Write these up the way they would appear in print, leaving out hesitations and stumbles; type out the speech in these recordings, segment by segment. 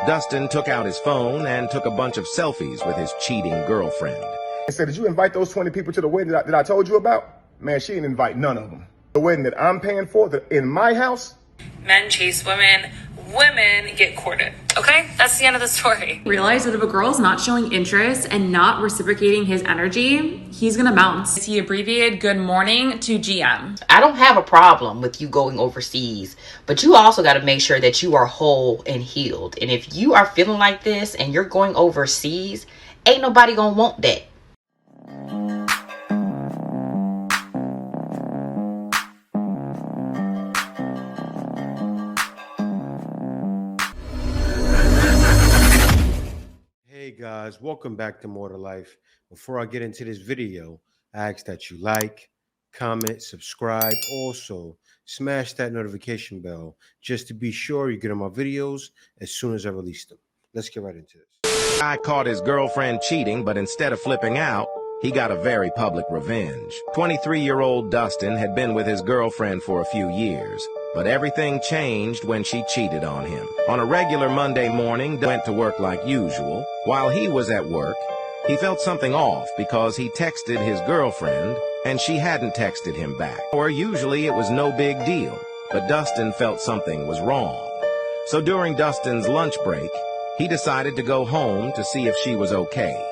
Dustin took out his phone and took a bunch of selfies with his cheating girlfriend. And said, did you invite those 20 people to the wedding that I told you about? Man, she didn't invite none of them. The wedding that I'm paying for, in my house. Men chase women, women get courted. Okay, that's the end of the story. Realize that if a girl's not showing interest and not reciprocating his energy, he's gonna bounce. He abbreviated good morning to GM. I don't have a problem with you going overseas, but you also got to make sure that you are whole and healed. And if you are feeling like this and you're going overseas, ain't nobody gonna want that. Hey guys, welcome back to More to Life. Before I get into this video, I ask that you like, comment, subscribe. Also, smash that notification bell just to be sure you get on my videos as soon as I release them. Let's get right into this. Guy caught his girlfriend cheating, but instead of flipping out, he got a very public revenge. 23-year-old Dustin had been with his girlfriend for a few years, but everything changed when she cheated on him. On a regular Monday morning, went to work like usual. While he was at work, he felt something off because he texted his girlfriend and she hadn't texted him back. Or usually it was no big deal, but Dustin felt something was wrong. So during Dustin's lunch break, he decided to go home to see if she was okay.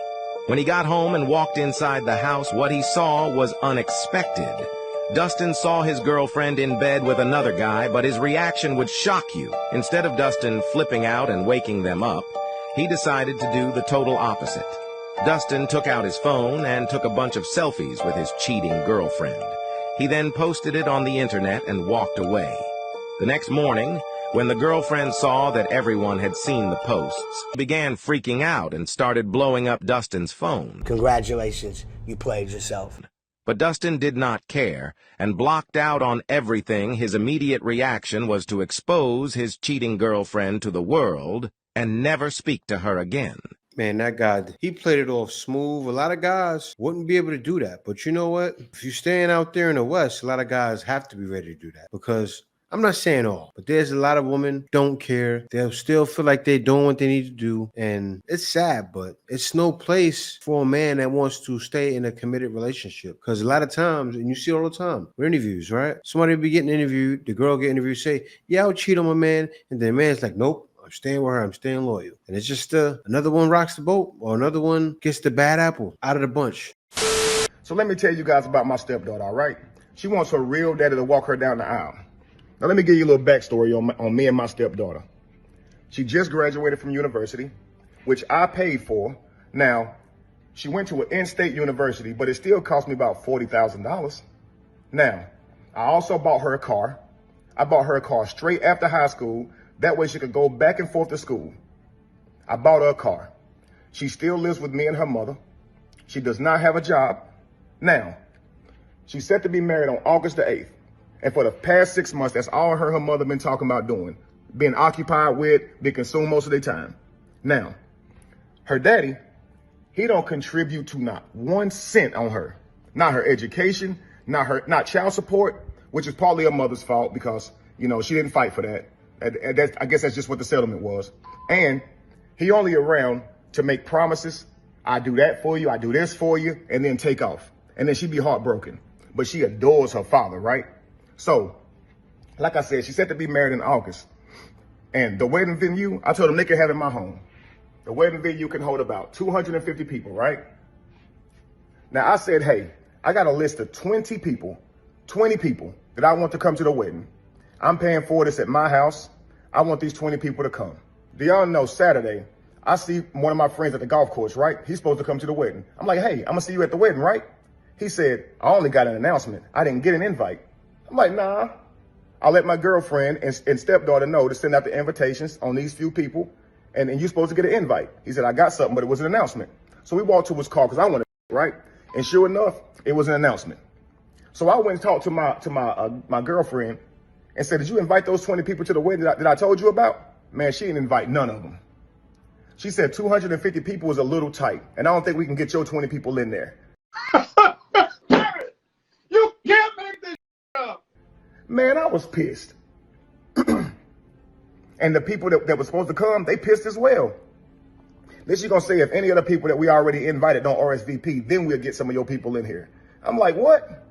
When he got home and walked inside the house, what he saw was unexpected. Dustin saw his girlfriend in bed with another guy, but his reaction would shock you. Instead of Dustin flipping out and waking them up, he decided to do the total opposite. Dustin took out his phone and took a bunch of selfies with his cheating girlfriend. He then posted it on the internet and walked away. The next morning, when the girlfriend saw that everyone had seen the posts, she began freaking out and started blowing up Dustin's phone. Congratulations, you played yourself. But Dustin did not care and blocked out on everything. His immediate reaction was to expose his cheating girlfriend to the world and never speak to her again. Man, that guy, he played it off smooth. A lot of guys wouldn't be able to do that. But you know what? If you're staying out there in the West, a lot of guys have to be ready to do that. Because I'm not saying all, but there's a lot of women don't care. They'll still feel like they're doing what they need to do. And it's sad, but it's no place for a man that wants to stay in a committed relationship. Because a lot of times, and you see it all the time, with interviews, right? Somebody will be getting interviewed, the girl get interviewed, say, yeah, I'll cheat on my man. And the man's like, nope, I'm staying with her, I'm staying loyal. And it's just another one rocks the boat, or another one gets the bad apple out of the bunch. So let me tell you guys about my stepdaughter, all right? She wants her real daddy to walk her down the aisle. Now, let me give you a little backstory on me and my stepdaughter. She just graduated from university, which I paid for. Now, she went to an in-state university, but it still cost me about $40,000. Now, I also bought her a car. I bought her a car straight after high school. That way she could go back and forth to school. I bought her a car. She still lives with me and her mother. She does not have a job. Now, she's set to be married on August the 8th. And for the past 6 months, that's all her and her mother been talking about doing. Being occupied with, being consumed most of their time. Now, her daddy, he don't contribute to not 1 cent on her. Not her education, not child support, which is partly her mother's fault because, you know, she didn't fight for that. And I guess that's just what the settlement was. And he only around to make promises. I do that for you, I do this for you, and then take off. And then she'd be heartbroken. But she adores her father, right? So, like I said, she's set to be married in August. And the wedding venue, I told them they can have it in my home. The wedding venue can hold about 250 people, right? Now, I said, hey, I got a list of 20 people that I want to come to the wedding. I'm paying for this at my house. I want these 20 people to come. Do y'all know Saturday, I see one of my friends at the golf course, right? He's supposed to come to the wedding. I'm like, hey, I'm going to see you at the wedding, right? He said, I only got an announcement. I didn't get an invite. I'm like, nah, I'll let my girlfriend and stepdaughter know to send out the invitations on these few people, and you're supposed to get an invite. He said, I got something, but it was an announcement. So we walked to his car because I wanted to, right? And sure enough, it was an announcement. So I went and talked to my girlfriend and said, did you invite those 20 people to the wedding that I told you about? Man, she didn't invite none of them. She said 250 people is a little tight, and I don't think we can get your 20 people in there. You can't make this up. Man, I was pissed. And the people that were supposed to come, they pissed as well. Then she's going to say if any other people that we already invited don't RSVP, then we'll get some of your people in here. I'm like, what?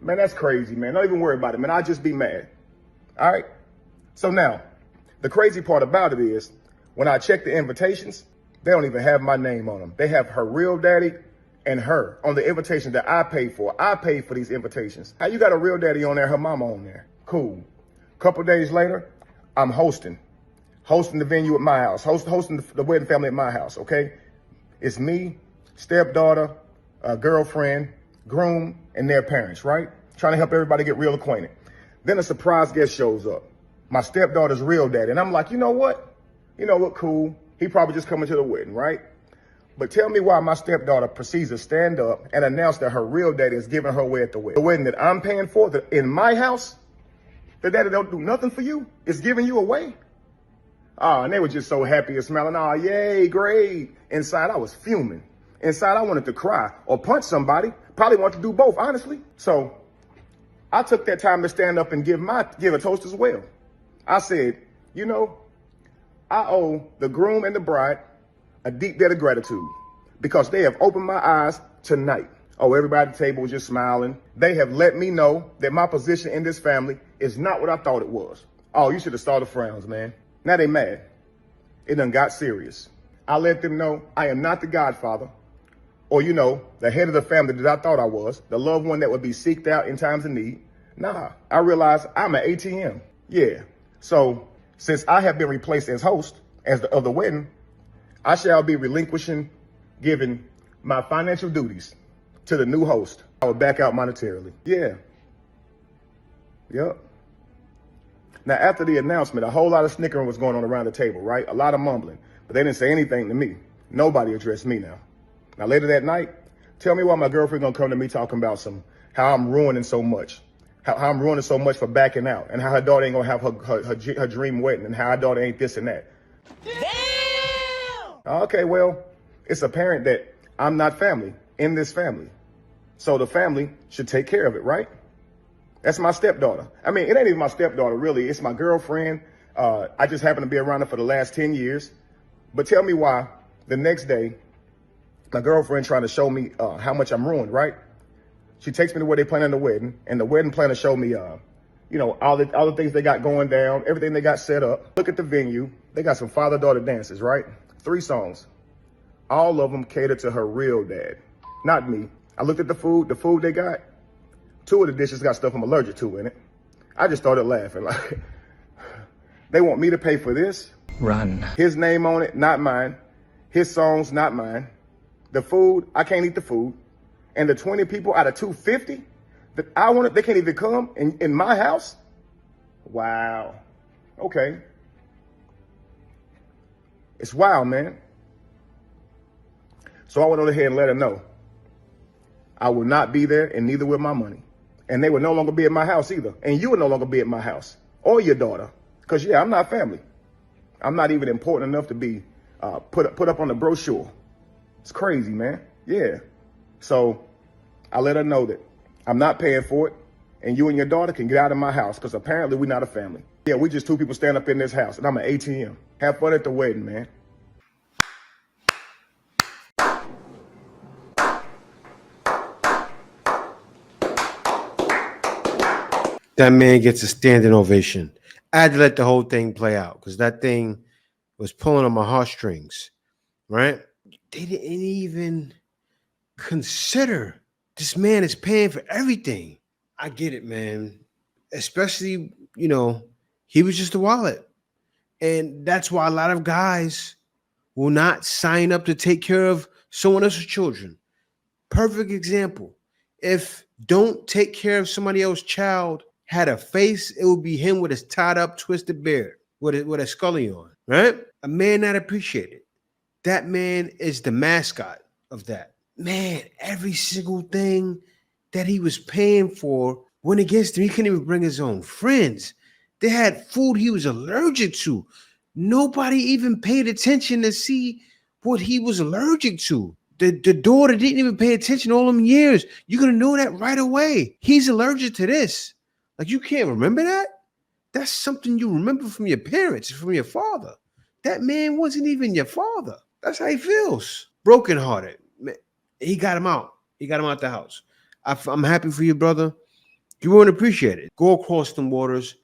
Man, that's crazy, man. Don't even worry about it, man. I'll just be mad. All right? So now, the crazy part about it is when I check the invitations, they don't even have my name on them. They have her real daddy and her on the invitation that I paid for. I paid for these invitations. How you got a real daddy on there, her mama on there? Cool. Couple days later, I'm hosting the venue at my house, hosting the wedding family at my house, okay? It's me, stepdaughter, girlfriend, groom, and their parents, right? Trying to help everybody get real acquainted. Then a surprise guest shows up. My stepdaughter's real daddy. And I'm like, you know what? Cool. He probably just coming to the wedding, right? But tell me why my stepdaughter proceeds to stand up and announce that her real daddy is giving her away at the wedding. The wedding that I'm paying for, in my house, the daddy don't do nothing for you. It's giving you away. And they were just so happy and smiling. Oh, yay, great. Inside, I was fuming. Inside, I wanted to cry or punch somebody. Probably wanted to do both, honestly. So I took that time to stand up and give a toast as well. I said, I owe the groom and the bride a deep debt of gratitude because they have opened my eyes tonight. Oh, everybody at the table was just smiling. They have let me know that my position in this family is not what I thought it was. Oh, you should have saw the frowns, man. Now they mad. It done got serious. I let them know I am not the godfather or, the head of the family that I thought I was, the loved one that would be seeked out in times of need. Nah, I realized I'm an ATM. Yeah. So since I have been replaced as host of the wedding, I shall be giving my financial duties to the new host. I will back out monetarily. Yeah. Yep. Now, after the announcement, a whole lot of snickering was going on around the table, right? A lot of mumbling, but they didn't say anything to me. Nobody addressed me now. Now, later that night, tell me why my girlfriend gonna come to me talking about how I'm ruining so much. How I'm ruining so much for backing out, and how her daughter ain't gonna have her dream wedding, and how her daughter ain't this and that. Damn! Okay, well, it's apparent that I'm not family in this family. So the family should take care of it, right? That's my stepdaughter. I mean, it ain't even my stepdaughter, really. It's my girlfriend. I just happen to be around her for the last 10 years. But tell me why the next day, my girlfriend trying to show me how much I'm ruined, right? She takes me to where they planning the wedding, and the wedding planner showed me, all the things they got going down, everything they got set up. Look at the venue. They got some father-daughter dances, right? 3 songs. All of them cater to her real dad, not me. I looked at the food they got. 2 of the dishes got stuff I'm allergic to in it. I just started laughing. Like, they want me to pay for this? Run. His name on it, not mine. His songs, not mine. The food, I can't eat the food. And the 20 people out of 250 that I wanted, they can't even come in my house? Wow. Okay. It's wild, man. So I went on ahead and let her know I will not be there, and neither will my money. And they will no longer be at my house either. And you will no longer be at my house or your daughter. Because, I'm not family. I'm not even important enough to be put up on the brochure. It's crazy, man. Yeah. So I let her know that I'm not paying for it, and you and your daughter can get out of my house because apparently we're not a family. Yeah, we just 2 people stand up in this house, and I'm an ATM. Have fun at the wedding, man. That man gets a standing ovation. I had to let the whole thing play out because that thing was pulling on my heartstrings, right? They didn't even consider this man is paying for everything. I get it, man. Especially, he was just a wallet. And that's why a lot of guys will not sign up to take care of someone else's children. Perfect example. If don't take care of somebody else's child had a face, it would be him with his tied up, twisted beard, with a scully on, right? A man not appreciated. That man is the mascot of that. Man, every single thing that he was paying for went against him. He couldn't even bring his own friends. They had food he was allergic to. Nobody even paid attention to see what he was allergic to. The daughter didn't even pay attention all them years. You're going to know that right away. He's allergic to this. Like, you can't remember that? That's something you remember from your parents, from your father. That man wasn't even your father. That's how he feels. Brokenhearted. Man, he got him out. He got him out the house. I'm happy for you, brother. You won't appreciate it. Go across them waters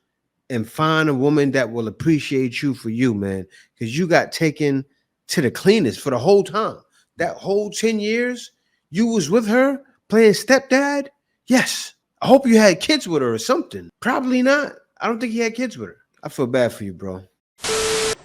and find a woman that will appreciate you for you, man. Because you got taken to the cleanest for the whole time. That whole 10 years you was with her playing stepdad. Yes. I hope you had kids with her or something. Probably not. I don't think he had kids with her. I feel bad for you, bro.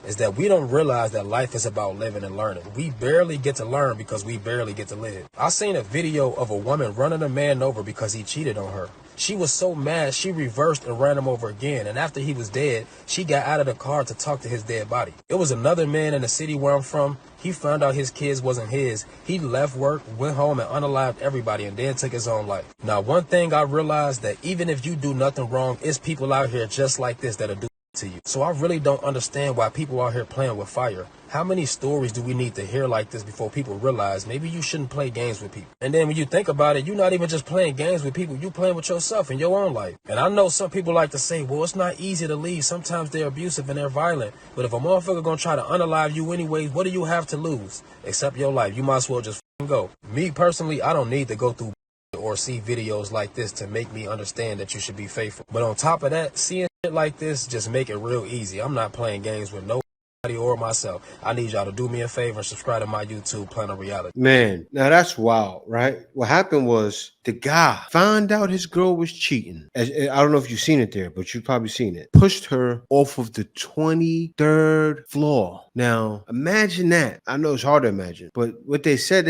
Is that we don't realize that life is about living and learning. We barely get to learn because we barely get to live. I seen a video of a woman running a man over because he cheated on her. She was so mad, she reversed and ran him over again. And after he was dead, she got out of the car to talk to his dead body. It was another man in the city where I'm from. He found out his kids wasn't his. He left work, went home and unalived everybody and then took his own life. Now, one thing I realized that even if you do nothing wrong, it's people out here just like this that'll do to you. So I really don't understand why people out here playing with fire. How many stories do we need to hear like this before people realize maybe you shouldn't play games with people? And then when you think about it, you're not even just playing games with people, you're playing with yourself in your own life. And I know some people like to say, well, it's not easy to leave. Sometimes they're abusive and they're violent. But if a motherfucker gonna try to unalive you anyways, what do you have to lose? Except your life. You might as well just go. Me personally, I don't need to go through or see videos like this to make me understand that you should be faithful. But on top of that, seeing shit like this just make it real easy. I'm not playing games with nobody or myself. I need y'all to do me a favor and subscribe to my YouTube, Plan of Reality. Man, now that's wild, right? What happened was the guy found out his girl was cheating. I don't know if you've seen it there, but you've probably seen it. Pushed her off of the 23rd floor. Now, imagine that. I know it's hard to imagine, but what they said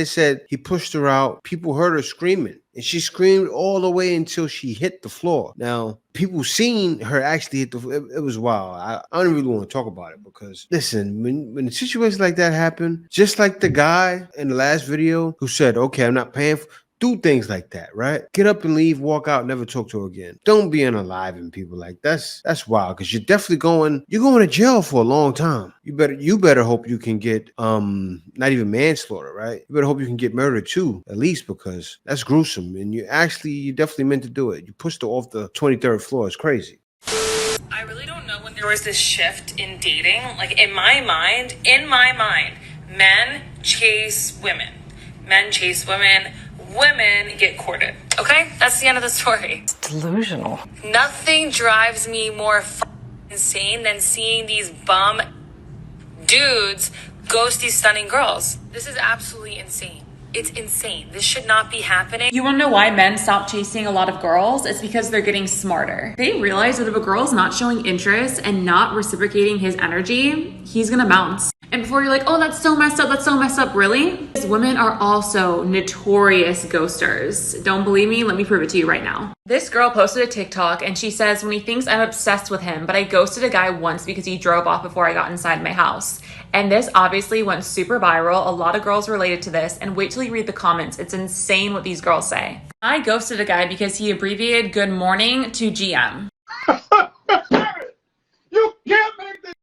he pushed her out. People heard her screaming. And she screamed all the way until she hit the floor. Now, people seen her actually hit the floor. It was wild. I don't really want to talk about it because, listen, when situations like that happen, just like the guy in the last video who said, okay, I'm not paying for, do things like that, right? Get up and leave, walk out, never talk to her again. Don't be unaliving people like that's wild because you're definitely going to jail for a long time. You better hope you can get not even manslaughter, right? You better hope you can get murder too, at least, because that's gruesome. And you definitely meant to do it. You pushed her off the 23rd floor. It's crazy. I really don't know when there was this shift in dating. Like in my mind, men chase women. Men chase women. Women get courted. Okay? That's the end of the story. It's delusional. Nothing drives me more insane than seeing these bum dudes ghost these stunning girls. This is absolutely insane. It's insane. This should not be happening. You want to know why men stop chasing a lot of girls? It's because they're getting smarter. They realize that if a girl's not showing interest and not reciprocating his energy, he's gonna bounce. And before you're like, oh, that's so messed up, really? Because women are also notorious ghosters. Don't believe me? Let me prove it to you right now. This girl posted a TikTok and she says, when he thinks I'm obsessed with him, but I ghosted a guy once because he drove off before I got inside my house. And this obviously went super viral. A lot of girls related to this. And wait till you read the comments. It's insane what these girls say. I ghosted a guy because he abbreviated good morning to GM. You can't make this.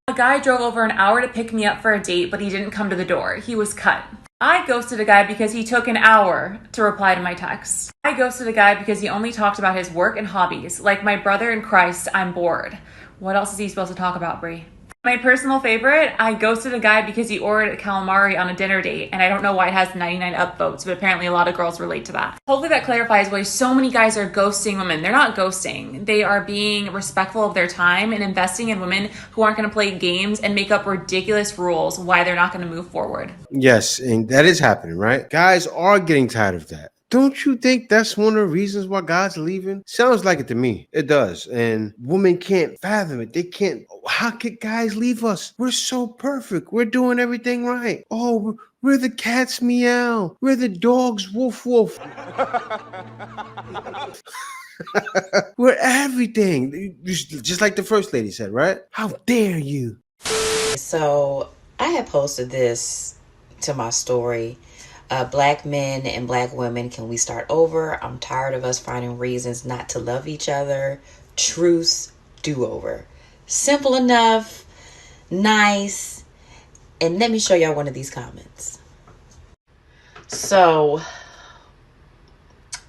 A guy drove over an hour to pick me up for a date, but he didn't come to the door. He was cut. I ghosted a guy because he took an hour to reply to my text. I ghosted a guy because he only talked about his work and hobbies. Like my brother in Christ, I'm bored. What else is he supposed to talk about, Brie? My personal favorite, I ghosted a guy because he ordered calamari on a dinner date, and I don't know why it has 99 upvotes, but apparently a lot of girls relate to that. Hopefully that clarifies why so many guys are ghosting women. They're not ghosting. They are being respectful of their time and investing in women who aren't going to play games and make up ridiculous rules why they're not going to move forward. Yes, and that is happening, right? Guys are getting tired of that. Don't you think that's one of the reasons why guys are leaving? Sounds like it to me. It does. And women can't fathom it. They can't. How could guys leave us? We're so perfect. We're doing everything right. Oh, we're the cats meow. We're the dogs woof woof. We're everything. Just like the first lady said, right? How dare you? So I had posted this to my story. Black men and black women, can we start over? I'm tired of us finding reasons not to love each other. Truce, do-over. Simple enough, nice. And let me show y'all one of these comments. So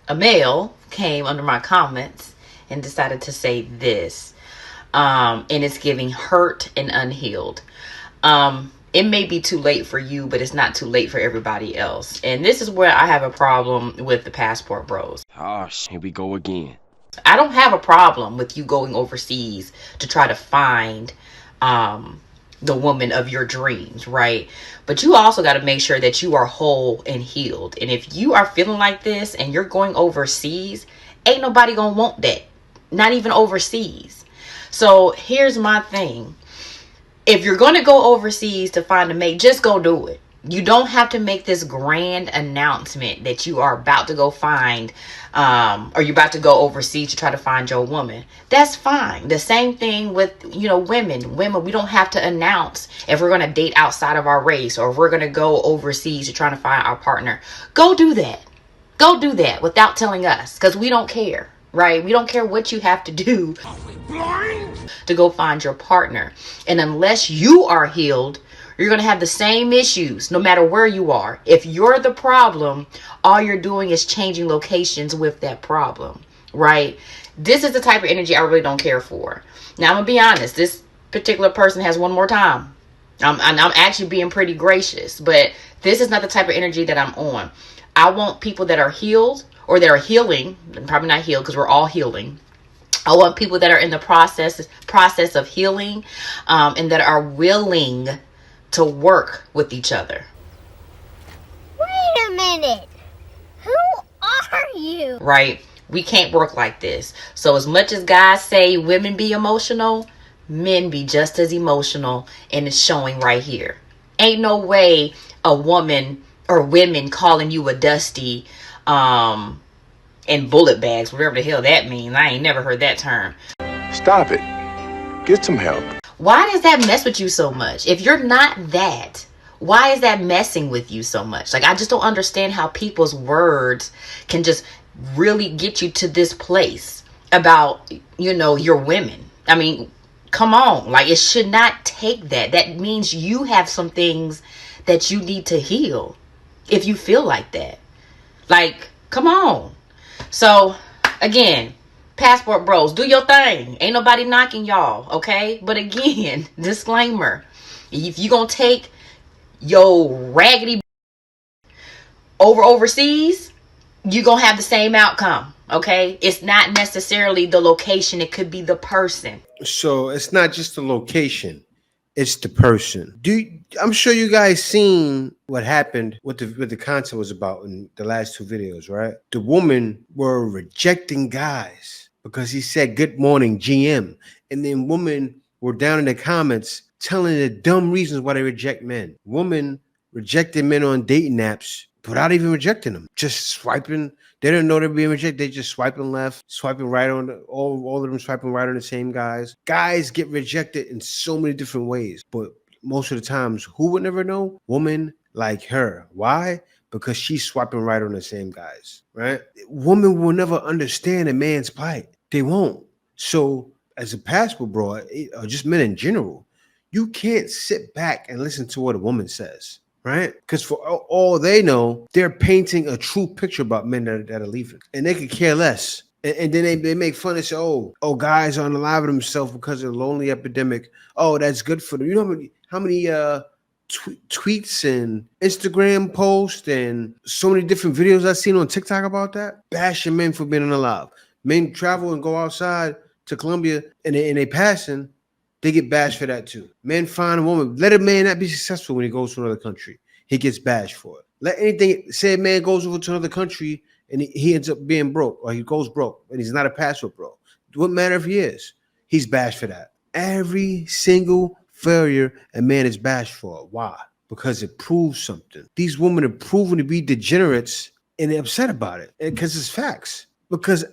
a male came under my comments and decided to say this. And it's giving hurt and unhealed. It may be too late for you, but it's not too late for everybody else. And this is where I have a problem with the passport bros. Oh, here we go again. I don't have a problem with you going overseas to try to find the woman of your dreams, right? But you also got to make sure that you are whole and healed. And if you are feeling like this and you're going overseas, ain't nobody gonna want that. Not even overseas. So here's my thing. If you're going to go overseas to find a mate, just go do it. You don't have to make this grand announcement that you are about to go find, or you're about to go overseas to try to find your woman. That's fine. The same thing with, women. Women, we don't have to announce if we're going to date outside of our race, or if we're going to go overseas to try to find our partner. Go do that. Go do that without telling us, because we don't care. Right? We don't care what you have to do to go find your partner. And unless you are healed, you're going to have the same issues no matter where you are. If you're the problem, all you're doing is changing locations with that problem. Right? This is the type of energy I really don't care for. Now, I'm going to be honest. This particular person has one more time. I'm actually being pretty gracious. But this is not the type of energy that I'm on. I want people that are healed, or that are healing, probably not healed because we're all healing. I want people that are in the process of healing, and that are willing to work with each other. Wait a minute. Who are you? Right? We can't work like this. So as much as guys say women be emotional, men be just as emotional, and it's showing right here. Ain't no way a woman or women calling you a dusty, and bullet bags, whatever the hell that means. I ain't never heard that term. Stop it. Get some help. Why does that mess with you so much? If you're not that, why is that messing with you so much? Like, I just don't understand how people's words can just really get you to this place about, your women. I mean, come on. Like, it should not take that. That means you have some things that you need to heal if you feel like that. Like, come on. So, again, passport bros, do your thing. Ain't nobody knocking y'all, okay? But again, disclaimer. If you gonna take your raggedy overseas, you gonna have the same outcome, okay? It's not necessarily the location. It could be the person. So it's not just the location. It's the person. I'm sure you guys seen what happened, what the content was about in the last two videos, right? The women were rejecting guys because he said good morning GM, and then women were down in the comments telling the dumb reasons why they reject men. Women rejected men on dating apps without even rejecting them, just swiping. They didn't know they're being rejected. They just swiping left, swiping right on all of them swiping right on the same guys. Guys get rejected in so many different ways, but most of the times, who would never know? Women like her. Why? Because she's swiping right on the same guys, right? Women will never understand a man's plight. They won't. So as a passport bro, or just men in general, you can't sit back and listen to what a woman says. Right? Because for all they know, they're painting a true picture about men that are leaving. And they could care less. And then they make fun and say, oh, guys aren't alive with themselves because of the lonely epidemic. Oh, that's good for them. You know how many tweets and Instagram posts and so many different videos I've seen on TikTok about that? Bashing men for being unalive. Men travel and go outside to Colombia and they passing. They get bashed for that too. Men find a woman. Let a man not be successful when he goes to another country. He gets bashed for it. Let anything, say a man goes over to another country and he ends up being broke, or he goes broke and he's not a passport bro. What matter if he is? He's bashed for that. Every single failure a man is bashed for. Why? Because it proves something. These women are proven to be degenerates and they're upset about it. Because it's facts. Because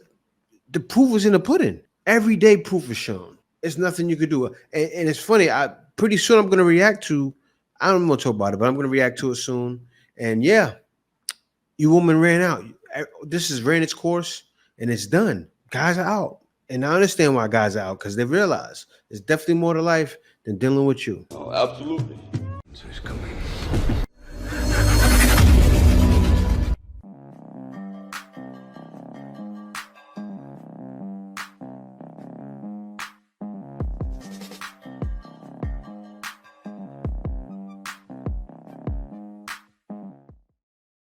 the proof is in the pudding. Everyday proof is shown. It's nothing you could do. And it's funny. Pretty soon I'm going to react to, I don't want to talk about it, but I'm going to react to it soon. And yeah, you woman ran out. This has ran its course and it's done. Guys are out. And I understand why guys are out, because they realize there's definitely more to life than dealing with you. Oh, absolutely. So it's coming.